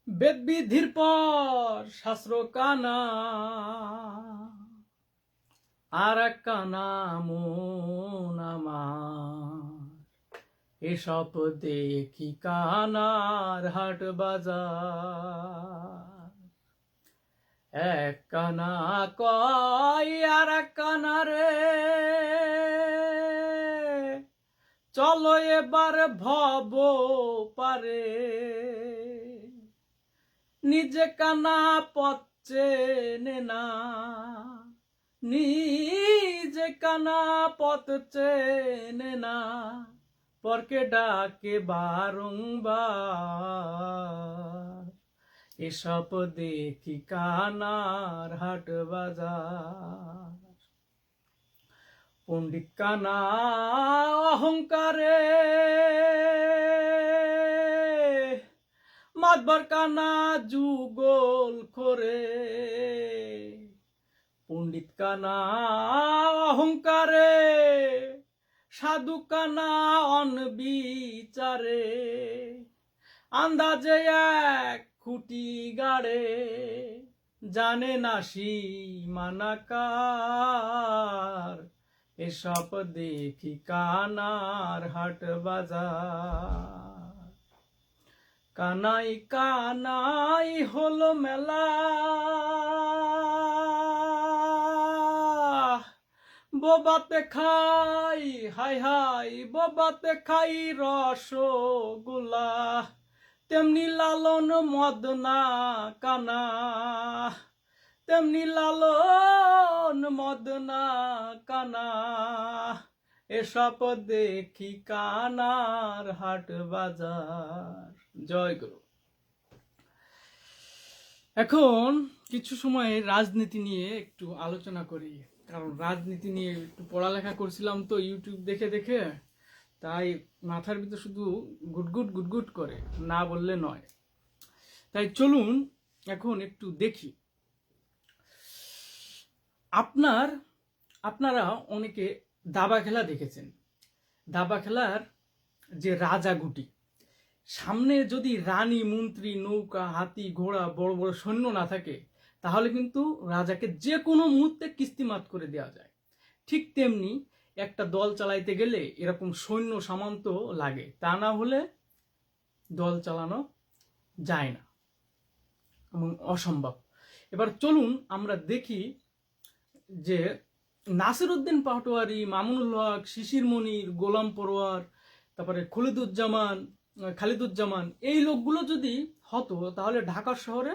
বেদ বিধির পর শাস্ত্র কানা, আর এক কানা মন আমার। এসব দেখি কানার হাট বাজার। এক কানা কয় আর এক কানা রে, চলো এবার ভব পারে। নিজে কানা পথ চেনে না, নিজে কানা পথ চেনে না, পরকে ডাকে বারংবার। এসব দেখি কানার হাট বাজার। পণ্ডিত কানা অহংকারে, মাতবার কানা যুগল করে। পণ্ডিত কানা অহংকারে, সাধু কানা অনবিচারে। আন্দাজে এক খুঁটি গাড়ে, জানে না সীমানাকার। এসব দেখি কানার হাট বাজার। কানাই কানাই হলো মেলা, বোবাতে খাই হাই হাই, বোবাতে খাই রসগোল্লা। তেমনি লালন মদনা কানা, তেমনি লালন মদনা কানা। এসব দেখি কানার হাট বাজার। জয় গুরু। এখন কিছু সময় রাজনীতি নিয়ে একটু আলোচনা করি, কারণ রাজনীতি নিয়ে একটু পড়ালেখা করছিলাম তো ইউটিউব দেখে দেখে, তাই মাথার ভিতর শুধু গুটগুট গুটগুট করে, না বললে নয়। তাই চলুন এখন একটু দেখি। আপনারা অনেকে দাবা খেলা দেখেছেন। দাবা খেলার যে রাজা গুটি, সামনে যদি রানী মন্ত্রী নৌকা হাতি ঘোড়া বড় বড় সৈন্য না থাকে, তাহলে কিন্তু রাজাকে যে কোনো মুহূর্তে কিস্তিমাত করে দেওয়া যায়। ঠিক তেমনি একটা দল চালাইতে গেলে এরকম সৈন্য সামন্ত লাগে, তা না হলে দল চালানো যায় না এবং অসম্ভব। এবার চলুন আমরা দেখি যে নাসিরউদ্দিন পাটোয়ারি, মামুনুল হক, শিশির মনির, গোলাম পরোয়ার, তারপরে খালিদুজ্জামান, এই লোকগুলো যদি হতো, তাহলে ঢাকা শহরে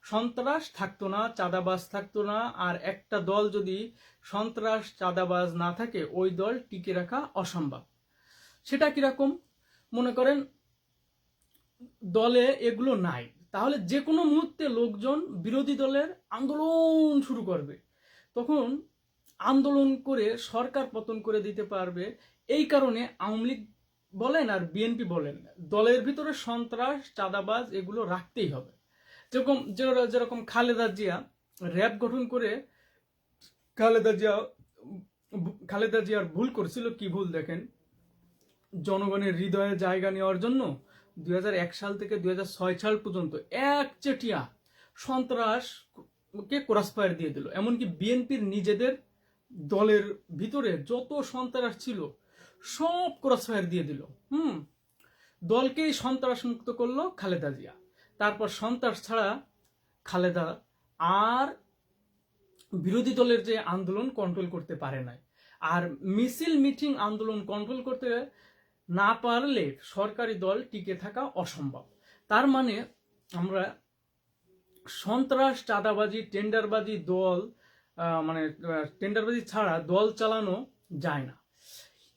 সন্ত্রাস থাকতো না, চাঁদাবাজ থাকতো না। আর একটা দল যদি সন্ত্রাস চাঁদাবাজ না থাকে, ওই দল টিকে রাখা অসম্ভব। সেটা কিরকম? মনে করেন দলে এগুলো নাই, তাহলে যে কোনো মুহূর্তে লোকজন বিরোধী দলের আন্দোলন শুরু করবে, তখন আন্দোলন করে সরকার পতন করে দিতে পারবে। এই কারণে আওয়ামী লীগ বলেন আর বিএনপি বলেন, দলের ভিতরে সন্ত্রাস চাঁদাবাজ এগুলো রাখতেই হবে। যেরকম খালেদা জিয়া র্যাব গঠন করে, খালেদা জিয়ার ভুল করছিল। কি ভুল দেখেন, জনগণের হৃদয়ে জায়গা নেওয়ার জন্য 2001 সাল থেকে 2006 সাল পর্যন্ত একচেটিয়া সন্ত্রাসকে ক্রসফায়ার দিয়ে দিল। এমনকি বিএনপির নিজেদের দলের ভিতরে যত সন্ত্রাস ছিল সব ক্রসফায়ার দিয়ে দিল। দলকেই সন্ত্রাস মুক্ত করলো খালেদা জিয়া। তারপর সন্ত্রাস ছাড়া খালেদা আর বিরোধী দলের যে আন্দোলন কন্ট্রোল করতে পারে নাই। আর মিছিল মিটিং আন্দোলন কন্ট্রোল করতে না পারলে সরকারি দল টিকে থাকা অসম্ভব। তার মানে আমরা সন্ত্রাস চাঁদাবাজি টেন্ডারবাজি টেন্ডারবাজি ছাড়া দল চালানো যায় না।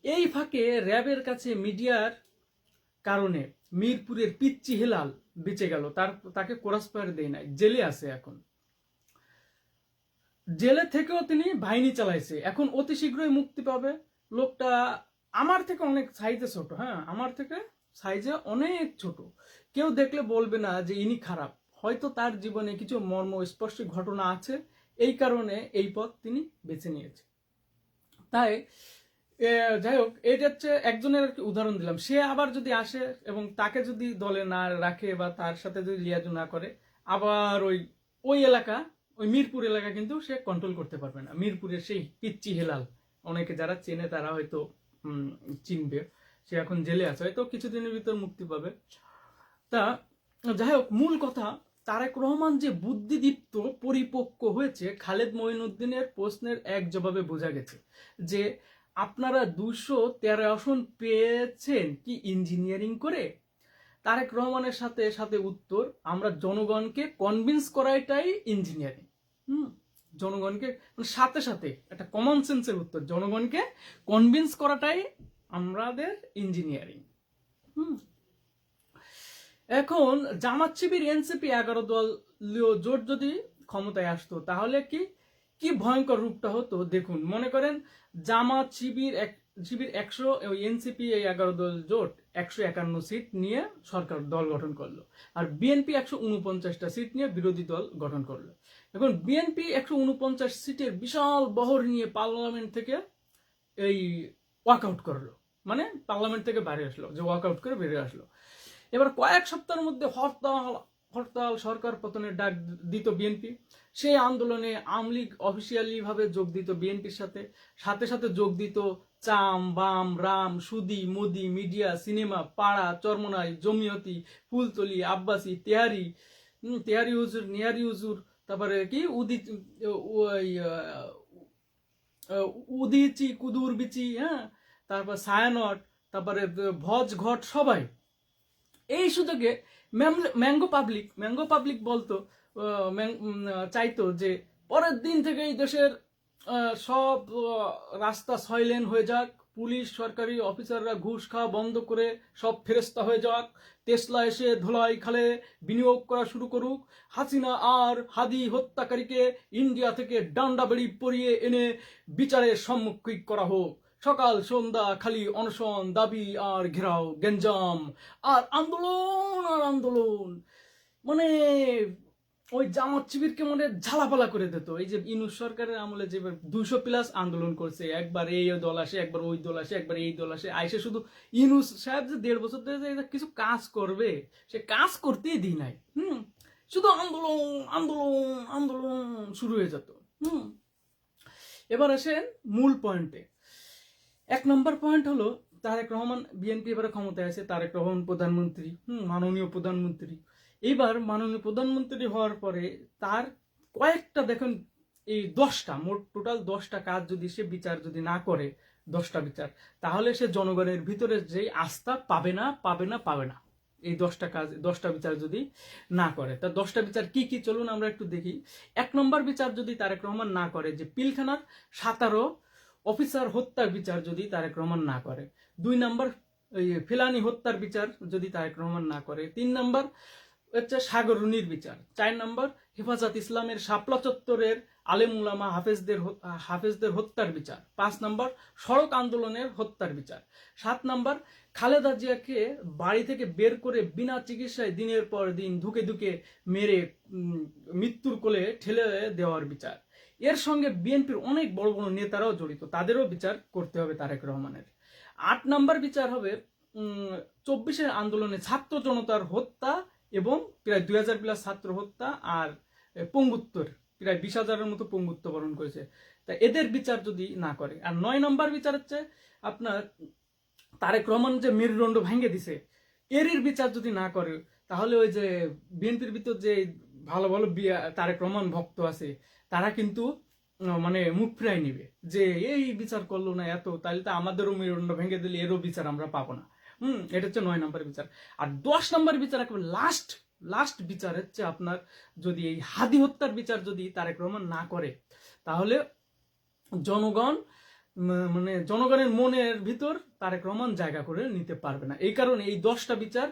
এই ফাঁকে র্যাবের কাছে মিডিয়ার কারণে মিরপুরের পিচ্চি হেলাল বেঁচে গেল, তাকে ক্রসফায়ার দেয় নাই, জেলে আছে। এখন জেলে থেকেও তিনি বাহিনী চালাইছে, এখন অতি শীঘ্রই মুক্তি পাবে। লোকটা আমার থেকে অনেক সাইজে ছোট, আমার থেকে সাইজে অনেক ছোট। কেউ দেখলে বলবে না যে ইনি খারাপ, হয়তো তার জীবনে কিছু মর্মস্পর্শ ঘটনা আছে, এই কারণে এই পথ তিনি বেছে নিয়েছে। তাই যাই হোক, এটা হচ্ছে একজনের আর কি উদাহরণ দিলাম। সে আবার যদি আসে এবং তাকে যদি দলে না রাখে বা তার সাথে যদি লিয়াজু না করে, আবার ওই ওই এলাকা, ওই মিরপুর এলাকা কিন্তু সে কন্ট্রোল করতে পারবে না। মিরপুরের সেই পিচ্চি হেলাল, অনেকে যারা চেনে তারা হয়তো চিনবে। সে এখন জেলে আছে, হয়তো কিছুদিনের ভিতর মুক্তি পাবে। তা যাই হোক, মূল কথা, তারেক রহমান যে বুদ্ধিদীপ্ত পরিপক্ক হয়েছে, খালেদ মঈনুদ্দিনের প্রশ্নের এক জবাবে বোঝা গেছে যে আপনারা 213 আসন পেয়েছেন কি ইঞ্জিনিয়ারিং করে? তারেক রহমানের সাথে সাথে উত্তর, আমরা জনগণকে কনভিন্স করাটাই ইঞ্জিনিয়ারিং। হুম, জনগণকে সাথে সাথে একটা কমন সেন্সের উত্তর, জনগণকে কনভিন্স করাটাই আমাদের ইঞ্জিনিয়ারিং। হুম, এখন জামাত শিবির এনসিপি 11 দলীয় জোট যদি ক্ষমতায় আসতো তাহলে কি কি ভয়ঙ্কর রূপটা হতো দেখুন। মনে করেন জামাত শিবির 100, এনসিপি এই 11 দল জোট 151 সিট নিয়ে সরকার দল গঠন করলো, আর বিএনপি 149টা সিট নিয়ে বিরোধী দল গঠন করলো। এখন বিএনপি 149 সিটের বিশাল বহর নিয়ে পার্লামেন্ট থেকে এই ওয়াকআউট করলো, মানে পার্লামেন্ট থেকে বাইরে আসলো, যে ওয়াকআউট করে বেরিয়ে আসলো। এবার কয়েক সপ্তাহের মধ্যে হরতাল সরকার পতনের ডাক দিত বিএনপি। সেই আন্দোলনে আওয়ামী লীগ অফিসিয়ালি ভাবে যোগ দিত বিএনপির সাথে, সাথে সাথে যোগ দিত চাম, বাম, রাম, সুদি, মোদি, মিডিয়া, সিনেমা, পাড়া, চরমনাই, জমিয়তি, ফুলতলি, আব্বাসী, তেহারি হুজুর, নিহারি হুজুর, তারপরে কি উদিচি, কুদুর বিচি, হ্যাঁ, তারপর সায়ানট, তারপরে ভজ ঘট, সবাই এই সুযোগে ম্যাঙ্গো পাবলিক বলতো, চাইতো যে পরের দিন থেকে এই দেশের সব রাস্তা 6 লেন হয়ে যাক, পুলিশ সরকারি অফিসাররা ঘুষ খাওয়া বন্ধ করে সব ফেরেস্তা হয়ে যাক, টেসলা এসে ধোলাই খালে বিনিয়োগ করা শুরু করুক, হাসিনা আর হাদি হত্যাকারীকে ইন্ডিয়া থেকে ডান্ডা বেড়ি পরিয়ে এনে বিচারের সম্মুখীন করা হোক, সকাল সন্ধ্যা খালি অনশন, দাবি আর ঘেরাও, গেঞ্জাম আর আন্দোলন আর আন্দোলন। মানে ওই জামাত শিবিরকে মানে ঝালাপালা করে দিত। এই যে ইনুস সরকারের আমলে যে 200+ আন্দোলন করছে, একবার এই দল আসে, একবার ওই দল আসে, একবার এই দল আসে, আইসে শুধু ইনুস সাহেব যে 1.5 বছর ধরে যে কিছু কাজ করবে, সে কাজ করতেই দিই নাই। শুধু আন্দোলন আন্দোলন আন্দোলন শুরু হয়ে যেত। এবার আসেন মূল পয়েন্টে। 1 নম্বর পয়েন্ট হলো, তারেক রহমান বিএনপি এবারে ক্ষমতায় আছে, তারেক রহমান প্রধানমন্ত্রী, মাননীয় প্রধানমন্ত্রী। এইবার মাননীয় প্রধানমন্ত্রী হওয়ার পরে তার কয়েকটা দেখেন, এই 10টা, মোট টোটাল 10টা কাজ যদি সে বিচার যদি না করে, 10টা বিচার, তাহলে সে জনগণের ভিতরে যে আস্থা পাবে না। এই 10টা কাজ, 10টা বিচার যদি না করে, তা 10টা বিচার কি কি চলুন আমরা একটু দেখি। 1 নম্বর বিচার যদি তারেক রহমান না করে, যে পিলখানার 17 অফিসার হত্যার বিচার যদি তারেক রহমান না করে। 2 নম্বর ফেলানি হত্যার বিচার যদি তারেক রহমান না করে। 3 নম্বর হচ্ছে সাগররুনির বিচার। 4 নম্বর হেফাজত ইসলামের শাপলা চত্বরের আলেম উলামা হাফেজদের হত্যার বিচার। 5 নম্বর সড়ক আন্দোলনের হত্যার বিচার। 7 নম্বর খালেদা জিয়াকে বাড়ি থেকে বের করে বিনা চিকিৎসায় দিনের পর দিন ধুকে ধুকে মেরে মৃত্যুর কোলে ঠেলে দেওয়ার বিচার। এর সঙ্গে বিএনপির অনেক বড় বড় নেতারাও জড়িত, তাদেরও বিচার করতে হবে তারেক রহমানের। 8 নম্বর বিচার হবে 24-এর আন্দোলনে ছাত্র জনতার হত্যা এবং প্রায় 2000+ ছাত্র হত্যা আর পঙ্গুত্তর, প্রায় 20,000-এর মতো পঙ্গুত্ব বরণ করেছে, তা এদের বিচার যদি না করে। আর 9 নম্বর বিচার হচ্ছে আপনার তারেক রহমান যে মেরুদণ্ড ভেঙে দিছে, এরই বিচার যদি না করে, তাহলে ওই যে বিএনপির ভিতর যে ভালো ভালো তারেক রহমান ভক্ত আছে, তারা কিন্তু মানে মুখ ফিরাই নিবে যে এই বিচার করলো না এত, তাহলে তো আমাদেরও মেরুদণ্ড ভেঙে দিলে এরও বিচার আমরা পাবো না। এটা হচ্ছে 9 নম্বর বিচার। আর 10 নম্বর বিচার, একেবারে লাস্ট বিচার হচ্ছে আপনার, যদি এই হাদি হত্যার বিচার যদি তারেক রহমান না করে, তাহলে জনগণ মানে জনগণের মনের ভিতর তারেক রহমান জায়গা করে নিতে পারবে না। এই কারণে এই 10টা বিচার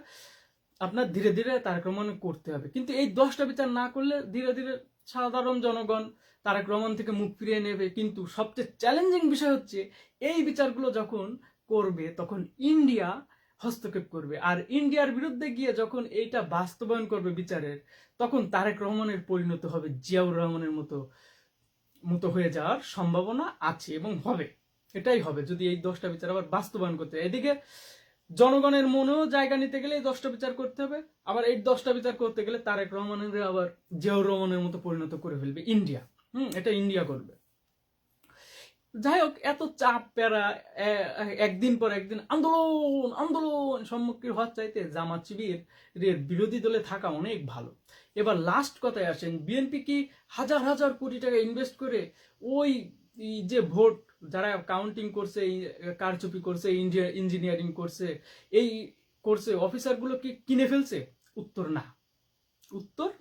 আপনার ধীরে ধীরে তারেক রহমান করতে হবে। কিন্তু এই 10টা বিচার না করলে ধীরে ধীরে সাধারণ জনগণ তারেক রহমান থেকে মুখ ফিরিয়ে নেবে। কিন্তু সবচেয়ে চ্যালেঞ্জিং বিষয় হচ্ছে, এই বিচারগুলো যখন করবে তখন ইন্ডিয়া হস্তক্ষেপ করবে, আর ইন্ডিয়ার বিরুদ্ধে গিয়ে যখন এইটা বাস্তবায়ন করবে বিচারের, তখন তারেক রহমানের পরিণত হবে জিয়াউর রহমানের মতো হয়ে যাওয়ার সম্ভাবনা আছে এবং হবে। এটাই হবে যদি এই 10টা বিচার আবার বাস্তবায়ন করতে হয়। এদিকে জনগণের মনেও জায়গা নিতে গেলে এই 10টা বিচার করতে হবে, আবার এই 10টা বিচার করতে গেলে তারেক রহমানের আবার জিয়াউর রহমানের মতো পরিণত করে ফেলবে ইন্ডিয়া। এটা ইন্ডিয়া করবে। যাই হোক, এত চাপ প্যারা একদিন পর একদিন আন্দোলন আন্দোলন সম্মুখীন হওয়ার চাইতে জামাত শিবিরের বিরোধী দলে থাকা অনেক ভালো। এবার লাস্ট কথায় আসেন, বিএনপি কি হাজার হাজার কোটি টাকা ইনভেস্ট করে ওই যে ভোট যারা কাউন্টিং করছে, কারচুপি করছে, ইঞ্জিনিয়ারিং করছে, এই করছে অফিসারগুলো কি কিনে ফেলছে? উত্তর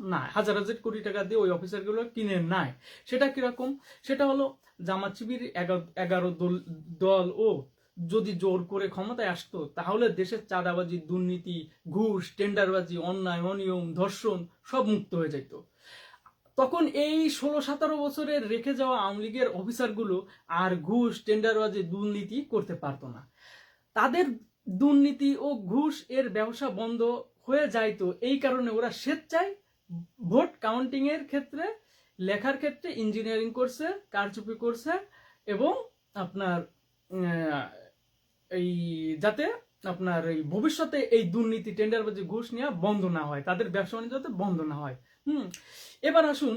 না। হাজার হাজার কোটি টাকা দিয়ে ওই অফিসারগুলো কিনে নেয়। সেটা কিরকম? সেটা হলো জামাত শিবির 11 দল ও যদি জোর করে ক্ষমতায় আসতো তাহলে দেশের চাঁদাবাজি, দুর্নীতি, ঘুষ, টেন্ডারবাজি, অন্যায়, অনিয়ম, ধর্ষণ সব মুক্ত হয়ে যেত। তখন এই 16-17 বছরের রেখে যাওয়া আওয়ামী লীগের অফিসারগুলো আর ঘুষ, টেন্ডারবাজি, দুর্নীতি করতে পারতো না। তাদের দুর্নীতি ও ঘুষ এর ব্যবসা বন্ধ হয়ে যাইতো। এই কারণে ওরা স্বেচ্ছায় ভোট কাউন্টিং এর ক্ষেত্রে, লেখার ক্ষেত্রে ইঞ্জিনিয়ারিং করছে, কারচুপি করছে, এবং আপনার এই যাতে আপনার এই ভবিষ্যতে এই দুর্নীতি, টেন্ডারবাজি, ঘুষ নেওয়া বন্ধ না হয়, তাদের ব্যবসা বাণিজ্য যাতে বন্ধ না হয়। এবার আসুন,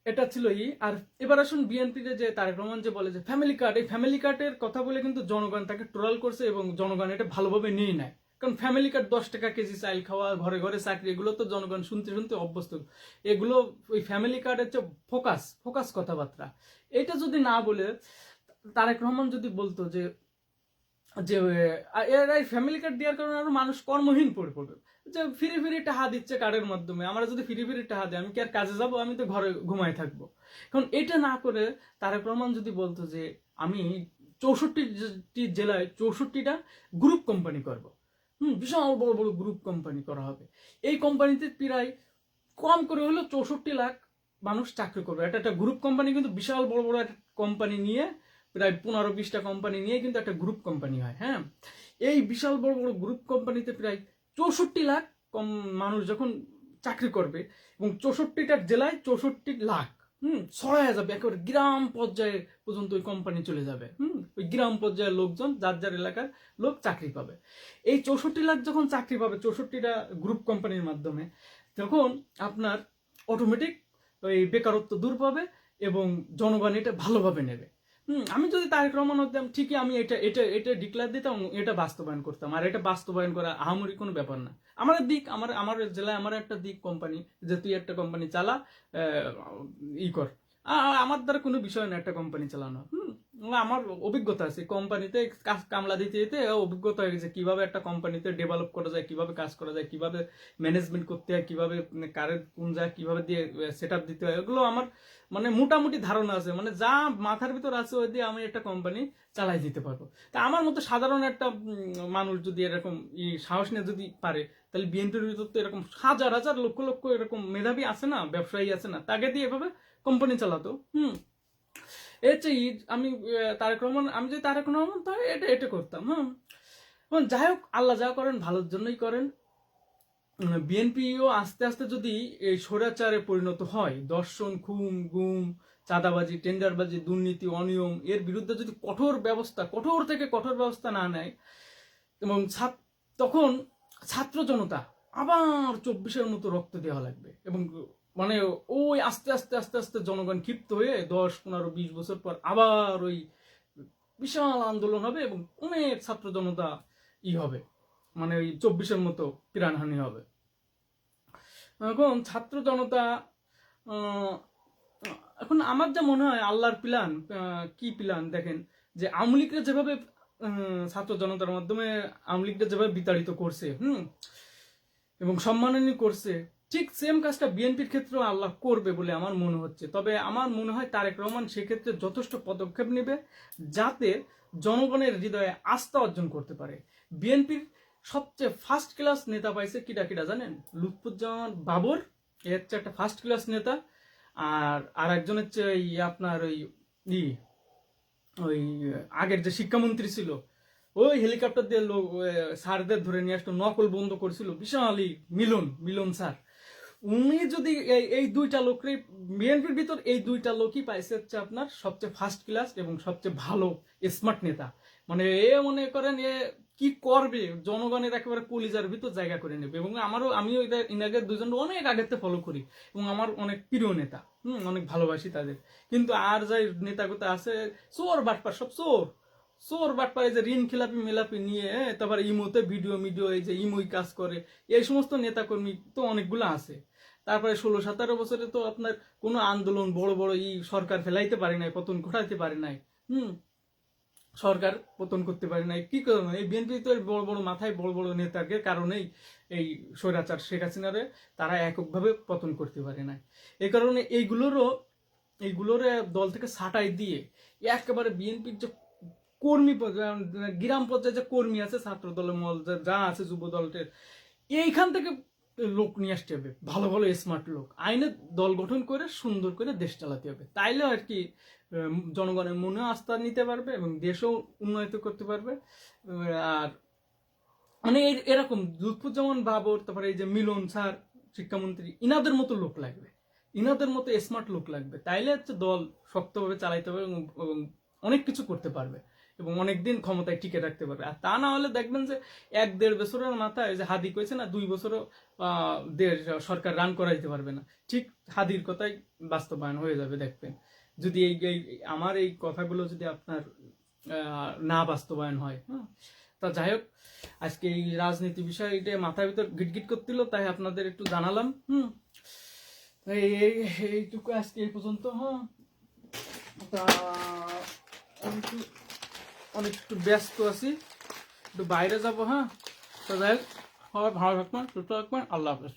এটা ছিলই। আর এবার আসুন বিএনপিতে যে তারেক রহমান যে বলে যে ফ্যামিলি কার্ড, এই ফ্যামিলি কার্ডের কথা বলে কিন্তু জনগণ তাকে ট্রোল করছে এবং জনগণ এটা ভালোভাবে নিয়ে নেয়। কারণ ফ্যামিলি কার্ড 10 টাকা কেজি চাল খাওয়া, ঘরে ঘরে চাকরি, এগুলো তো জনগণ শুনতে শুনতে অভ্যস্ত। এগুলো ওই ফ্যামিলি কার্ডের যে ফোকাস কথাবার্তা, এটা যদি না বলে তারেক রহমান যদি বলতো যে এরা ফ্যামিলি কার্ড দেওয়ার কারণে আরো মানুষ কর্মহীন পড়বে, যে ফ্রি টাকা দিচ্ছে কার্ডের মাধ্যমে, আমরা যদি ফ্রি টাকা দিই আমি কি আর কাজে যাব? আমি তো ঘরে ঘুমাই থাকবো। কারণ এটা না করে তারেক রহমান যদি বলতো যে আমি 64টি জেলায় 64টা গ্রুপ কোম্পানি করব, বিশাল বড় বড় গ্রুপ কোম্পানি করা হবে, এই কোম্পানিতে প্রায় কম করে হলো 64 লাখ মানুষ চাকরি করবে। এটা একটা গ্রুপ কোম্পানি, কিন্তু বিশাল বড় বড় একটা কোম্পানি নিয়ে, প্রায় 15-20টা কোম্পানি নিয়ে কিন্তু একটা গ্রুপ কোম্পানি হয়। হ্যাঁ, এই বিশাল বড় বড় গ্রুপ কোম্পানিতে প্রায় 64 লাখ মানুষ যখন চাকরি করবে, এবং 64টা জেলায় 64 লাখ ছড়ায় যাবে, একেবারে গ্রাম পর্যায়ে পর্যন্ত ওই কোম্পানি চলে যাবে। ওই গ্রাম পর্যায়ের লোকজন যার যার এলাকার লোক চাকরি পাবে। এই 64 লাখ যখন চাকরি পাবে 64টা গ্রুপ কোম্পানির মাধ্যমে, তখন আপনার অটোমেটিক ওই বেকারত্ব দূর পাবে এবং জনগণ এটা ভালোভাবে নেবে। আমি যদি তারেক রহমান হতাম, ঠিকই আমি এটা ডিক্লেয়ার দিতাম, এটা বাস্তবায়ন করতাম। আর এটা বাস্তবায়ন করা আহামরি কোনো ব্যাপার না। আমার জেলায় আমার একটা দিক কোম্পানি, যে তুই একটা কোম্পানি চালা, কর, আমার দ্বারা কোনো বিষয় না একটা কোম্পানি চালানো। আমার অভিজ্ঞতা আছে কোম্পানিতে কামলা দিতে দিতে, অভিজ্ঞতা হয়ে গেছে কিভাবে একটা কোম্পানিতে ডেভেলপ করা যায়, কিভাবে কাজ করা যায়, কিভাবে ম্যানেজমেন্ট করতে হয়, কিভাবে কারের কোন যায় কিভাবে দিয়ে সেট আপ দিতে হয়, এগুলো আমার মানে মোটামুটি ধারণা আছে। মানে যা মাথার ভিতর আছে ওই দিয়ে আমি একটা কোম্পানি চালাই দিতে পারবো। তা আমার মতো সাধারণ একটা মানুষ যদি এরকম সাহস নিয়ে যদি পারে, তাহলে বিএনপির ভিতর তো এরকম হাজার হাজার লক্ষ লক্ষ এরকম মেধাবী আছে না, ব্যবসায়ী আছে না, তাকে দিয়ে এভাবে কোম্পানি চালাতো। এর চেয়ে আমি যদি তারেক রহমান তাহলে এটা করতাম। যাই হোক, আল্লাহ যা করেন ভালোর জন্যই করেন। বিএনপিও আস্তে আস্তে যদি এই স্বৈরাচারে পরিণত হয়, দর্শন, খুন, গুম, চাঁদাবাজি, টেন্ডারবাজি, দুর্নীতি, অনিয়ম, এর বিরুদ্ধে যদি কঠোর থেকে কঠোর ব্যবস্থা না নেয়, এবং তখন ছাত্র জনতা আবার 24-এর মতো রক্ত দেওয়া লাগবে। এবং মানে ওই আস্তে আস্তে আস্তে আস্তে জনগণ ক্ষিপ্ত হয়ে 10-15-20 বছর পর আবার ওই বিশাল আন্দোলন হবে এবং অনেক ছাত্র জনতা হবে, মানে ওই 24-এর মতো প্রাণহানি হবে। এখন ছাত্র জনতা, এখন আমার যা মনে হয় আল্লাহর প্ল্যান, কি প্ল্যান দেখেন, যে আওয়ামী লীগরা যেভাবে ছাত্র জনতার মাধ্যমে আওয়ামী লীগরা যেভাবে বিতাড়িত করছে এবং সম্মাননী করছে, ঠিক সেম কাজটা বিএনপির ক্ষেত্রেও আল্লাহ করবে বলে আমার মনে হচ্ছে। তবে আমার মনে হয় তারেক রহমান সেক্ষেত্রে যথেষ্ট পদক্ষেপ নেবে যাতে জনগণের হৃদয়ে আস্থা অর্জন করতে পারে। বিএনপির সবচেয়ে ফার্স্ট ক্লাস নেতা পাইছে কিটা জানেন? লুৎফুজ্জামান বাবর, এ হচ্ছে একটা ফার্স্ট ক্লাস নেতা। আর একজন হচ্ছে আপনার ওই আগের যে শিক্ষামন্ত্রী ছিল, ওই হেলিকপ্টার দিয়ে স্যারদের ধরে নিয়ে আসতো, নকল বন্ধ করেছিল, বিশাল মিলন স্যার, উনি যদি এই দুইটা লোকই বিএনপির ভিতর এই দুইটা লোকই পাইছে হচ্ছে আপনার সবচেয়ে ফার্স্ট ক্লাস এবং সবচেয়ে ভালো স্মার্ট নেতা। মানে এ মনে করেন এ কি করবে জনগণের একেবারে কলিজার ভিতর জায়গা করে নেবে। এবং আমিও ইনাকে দুজন অনেক আগেতে ফলো করি এবং আমার অনেক প্রিয় নেতা, অনেক ভালোবাসি তাদের। কিন্তু আর যাই নেতাগুলো আছে চোর বাটপার, সব চোর চোর বাটপার, এই যে ঋণ খেলাপি মেলাপি নিয়ে তারপরে ইমোতে ভিডিও এই যে ইমোই কাজ করে, এই সমস্ত নেতাকর্মী তো অনেকগুলো আছে। তারপরে 16-17 বছরে তো আপনার কোনো আন্দোলন বড় বড় সরকার ফেলাইতে পারে নাই, পতন ঘটাইতে পারে নাই। সরকার পতন করতে পারে নাই, কি করবে? এই বিএনপি তো বড় বড় মাথায় বড় বড় নেতাকে কারণেই এই স্বৈরাচার শেখ হাসিনারে তারা এককভাবে পতন করতে পারে নাই। এই কারণে এইগুলোর দল থেকে ছাঁটাই দিয়ে একেবারে বিএনপির যে কর্মী গ্রাম পর্যায়ে যে কর্মী আছে, ছাত্র দলের মল যা আছে, যুব দলের, এইখান থেকে লোক নিয়ে আসতে হবে, ভালো ভালো স্মার্ট লোক আইনে দল গঠন করে সুন্দর করে দেশ চালাতে হবে। তাইলে আর কি জনগণের মনে আস্থা নিতে পারবে এবং দেশও উন্নয়ন করতে পারবে। আর মানে এরকম লুৎফুজ্জামান বাবর, তারপরে এই যে মিলন স্যার শিক্ষামন্ত্রী, ইনাদের মতো লোক লাগবে, ইনাদের মতো স্মার্ট লোক লাগবে। তাইলে হচ্ছে দল শক্তভাবে চালাইতে হবে এবং অনেক কিছু করতে পারবে এবং অনেকদিন ক্ষমতায় টিকে রাখতে পারবে। আর তা না হলে দেখবেন যে 1-1.5 বছরের মাথায় যে হাদি কইছে না, 2 বছরও দেশ সরকার রান করাইতে পারবে না। ঠিক হাদির কথাই বাস্তবায়ন হয়ে যাবে দেখবেন, যদি আমার এই কথাগুলো যদি আপনার না বাস্তবায়ন হয়। তা যাই হোক, আজকে এই রাজনীতি বিষয়টা মাথার ভিতর গিটগিট করছিল, তাই আপনাদের একটু জানালাম। এইটুকু আজকে এই পর্যন্ত। তা আমি অনেক একটু ব্যস্ত আছি, একটু বাইরে যাবো। তো যাই হোক, ভালো থাকবেন, সুস্থ থাকবেন, আল্লাহ হাফেজ।